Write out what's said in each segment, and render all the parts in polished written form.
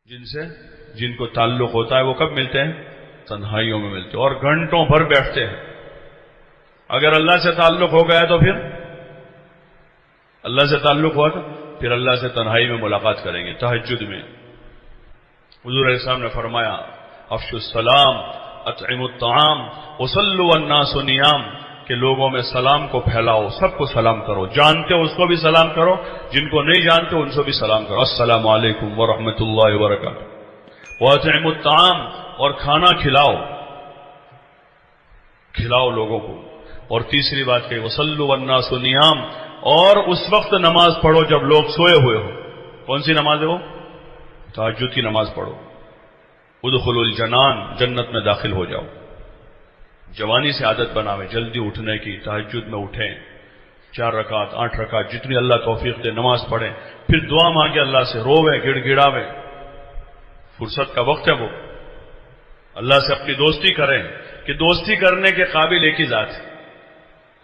جن کو تعلق ہوتا ہے وہ کب ملتے ہیں؟ تنہائیوں میں ملتے ہیں اور گھنٹوں بھر بیٹھتے ہیں. اگر اللہ سے تعلق ہو گیا تو پھر اللہ سے تعلق ہوا تو پھر اللہ سے تنہائی میں ملاقات کریں گے. تہجد میں حضور علیہ السلام نے فرمایا افشوا السلام اطعموا الطعام وصلوا والناس نیام، کہ لوگوں میں سلام کو پھیلاؤ، سب کو سلام کرو، جانتے ہو اس کو بھی سلام کرو، جن کو نہیں جانتے ان سے بھی سلام کرو. السلام علیکم ورحمۃ اللہ وبرکاتہ. واطعموا الطعام، اور کھانا کھلاؤ لوگوں کو. اور تیسری بات کہ وصلوا والناس نیام، اور اس وقت نماز پڑھو جب لوگ سوئے ہوئے ہو. کون سی نماز ہے وہ؟ تہجد کی نماز پڑھو. ادخلوا الجنان، جنت میں داخل ہو جاؤ. جوانی سے عادت بناویں جلدی اٹھنے کی، تہجد میں اٹھیں، 4 رکعت 8 رکعت جتنی اللہ توفیق دے نماز پڑھیں، پھر دعا مانگے اللہ سے، روویں گڑ گڑاویں. فرصت کا وقت ہے وہ. اللہ سے اپنی دوستی کریں کہ دوستی کرنے کے قابل ایک ہی ذات ہے.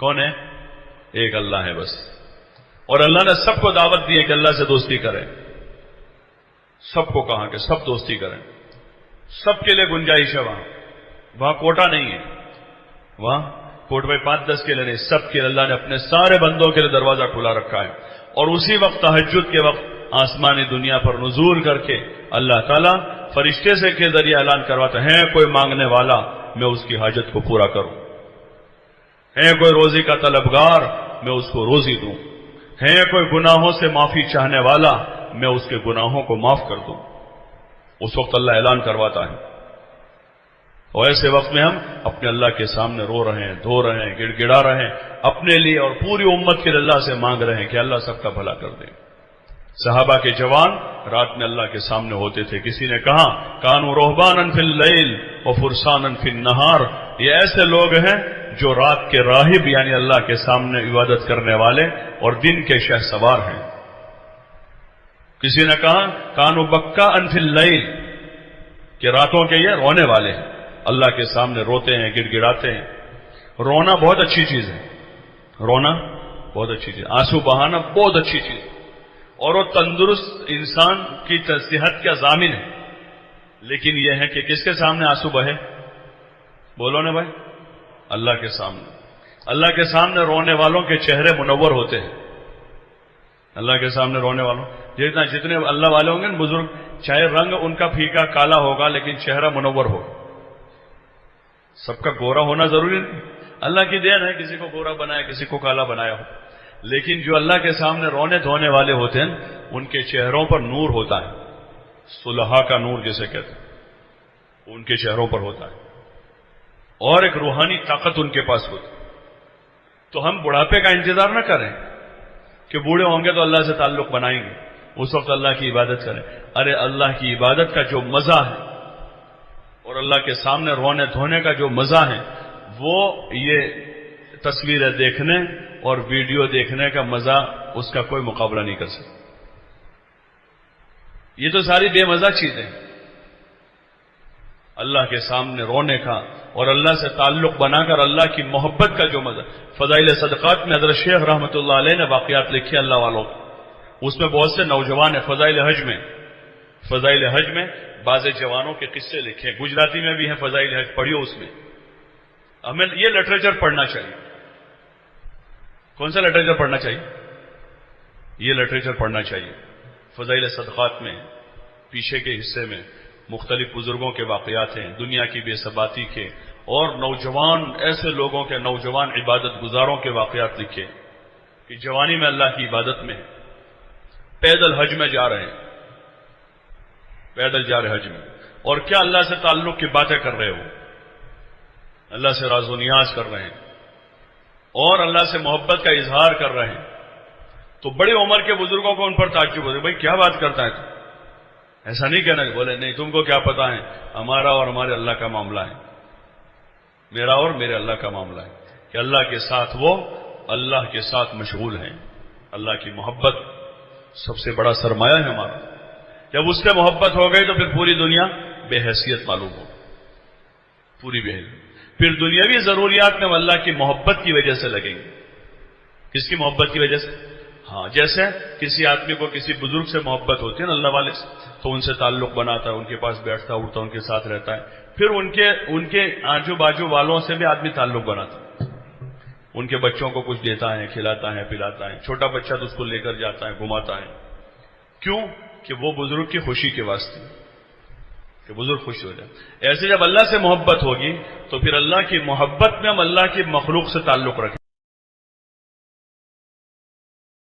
کون ہے؟ ایک اللہ ہے بس. اور اللہ نے سب کو دعوت دی ہے کہ اللہ سے دوستی کریں. سب کو کہا کہ سب دوستی کریں. سب کے لیے گنجائش ہے وہاں کوٹا نہیں ہے. وہاں کوٹ میں 5-10 کے لیے نہیں، سب کے لیے اللہ نے اپنے سارے بندوں کے لیے دروازہ کھلا رکھا ہے. اور اسی وقت تہجد کے وقت آسمانی دنیا پر نزول کر کے اللہ تعالیٰ فرشتے سے کے ذریعے اعلان کرواتا ہے کوئی مانگنے والا میں اس کی حاجت کو پورا کروں، ہے کوئی روزی کا طلبگار میں اس کو روزی دوں، ہے کوئی گناہوں سے معافی چاہنے والا میں اس کے گناہوں کو معاف کر دوں. اس وقت اللہ اعلان کرواتا ہے. اور ایسے وقت میں ہم اپنے اللہ کے سامنے رو رہے ہیں، دھو رہے ہیں، گڑ گڑا رہے ہیں اپنے لیے اور پوری امت کے اللہ سے مانگ رہے ہیں کہ اللہ سب کا بھلا کر دے. صحابہ کے جوان رات میں اللہ کے سامنے ہوتے تھے. کسی نے کہا کانوا رہبانا فی اللیل وفرسانا فی النہار، یہ ایسے لوگ ہیں جو رات کے راہب یعنی اللہ کے سامنے عبادت کرنے والے اور دن کے شہ سوار ہیں. کسی نے کہا کانوا بکاء فی اللیل، کہ راتوں کے یہ رونے والے ہیں، اللہ کے سامنے روتے ہیں، گڑ گڑاتے ہیں. رونا بہت اچھی چیز ہے، رونا بہت اچھی چیز، آنسو بہانا بہت اچھی چیز ہے، اور وہ تندرست انسان کی صحت کا ضامن ہے. لیکن یہ ہے کہ کس کے سامنے آنسو بہے؟ بولو نا بھائی، اللہ کے سامنے. اللہ کے سامنے رونے والوں کے چہرے منور ہوتے ہیں. اللہ کے سامنے رونے والوں جتنے اللہ والے ہوں گے نا بزرگ، چاہے رنگ ان کا پھیکا کالا ہوگا لیکن چہرہ منور ہوگا. سب کا گورا ہونا ضروری نہیں، اللہ کی دین ہے، کسی کو گورا بنایا کسی کو کالا بنایا ہو. لیکن جو اللہ کے سامنے رونے دھونے والے ہوتے ہیں ان کے چہروں پر نور ہوتا ہے، صلحاء کا نور جسے کہتے ہیں ان کے چہروں پر ہوتا ہے، اور ایک روحانی طاقت ان کے پاس ہوتی ہے. تو ہم بڑھاپے کا انتظار نہ کریں کہ بوڑھے ہوں گے تو اللہ سے تعلق بنائیں گے، اس وقت اللہ کی عبادت کریں. ارے اللہ کی عبادت کا جو مزہ ہے اور اللہ کے سامنے رونے دھونے کا جو مزہ ہے وہ یہ تصویریں دیکھنے اور ویڈیو دیکھنے کا مزہ اس کا کوئی مقابلہ نہیں کر سکتا. یہ تو ساری بے مزہ چیزیں. اللہ کے سامنے رونے کا اور اللہ سے تعلق بنا کر اللہ کی محبت کا جو مزہ. فضائل صدقات میں حضرت شیخ رحمۃ اللہ علیہ نے واقعات لکھے اللہ والوں، اس میں بہت سے نوجوان ہیں. فضائل حج میں بعض جوانوں کے قصے لکھے، گجراتی میں بھی ہیں فضائل حج، پڑھیو. اس میں ہمیں یہ لٹریچر پڑھنا چاہیے. کون سا لٹریچر پڑھنا چاہیے؟ یہ لٹریچر پڑھنا چاہیے. فضائل صدقات میں پیچھے کے حصے میں مختلف بزرگوں کے واقعات ہیں، دنیا کی بے ثباتی کے، اور نوجوان ایسے لوگوں کے، نوجوان عبادت گزاروں کے واقعات لکھے کہ جوانی میں اللہ کی عبادت میں پیدل حج میں جا رہے ہیں، پیدل جا رہے حج میں، اور کیا اللہ سے تعلق کی باتیں کر رہے ہو، اللہ سے راز و نیاز کر رہے ہیں اور اللہ سے محبت کا اظہار کر رہے ہیں. تو بڑی عمر کے بزرگوں کو ان پر تعجب ہوتا ہے، بھائی کیا بات کرتا ہے تو ایسا نہیں کہنا. بولے نہیں، تم کو کیا پتا ہے، ہمارا اور ہمارے اللہ کا معاملہ ہے، میرا اور میرے اللہ کا معاملہ ہے کہ اللہ کے ساتھ وہ اللہ کے ساتھ مشغول ہیں. اللہ کی محبت سب سے بڑا سرمایہ ہے ہمارا. جب اس سے محبت ہو گئی تو پھر پوری دنیا بے حیثیت معلوم ہو، پوری بے حیثیت. پھر دنیاوی ضروریات میں اللہ کی محبت کی وجہ سے لگیں گے. کس کی محبت کی وجہ سے؟ ہاں جیسے کسی آدمی کو کسی بزرگ سے محبت ہوتی ہے نا اللہ والے سے، تو ان سے تعلق بناتا ہے، ان کے پاس بیٹھتا اٹھتا ان کے ساتھ رہتا ہے، پھر ان کے آجو باجو والوں سے بھی آدمی تعلق بناتا ہے، ان کے بچوں کو کچھ دیتا ہے، کھلاتا ہے، پلاتا ہے، چھوٹا بچہ تو اس کو لے کر جاتا ہے، گھماتا ہے، کیوں کہ وہ بزرگ کی خوشی کے واسطے، کہ بزرگ خوش ہو جائے۔ ایسے جب اللہ سے محبت ہوگی تو پھر اللہ کی محبت میں ہم اللہ کی مخلوق سے تعلق رکھیں۔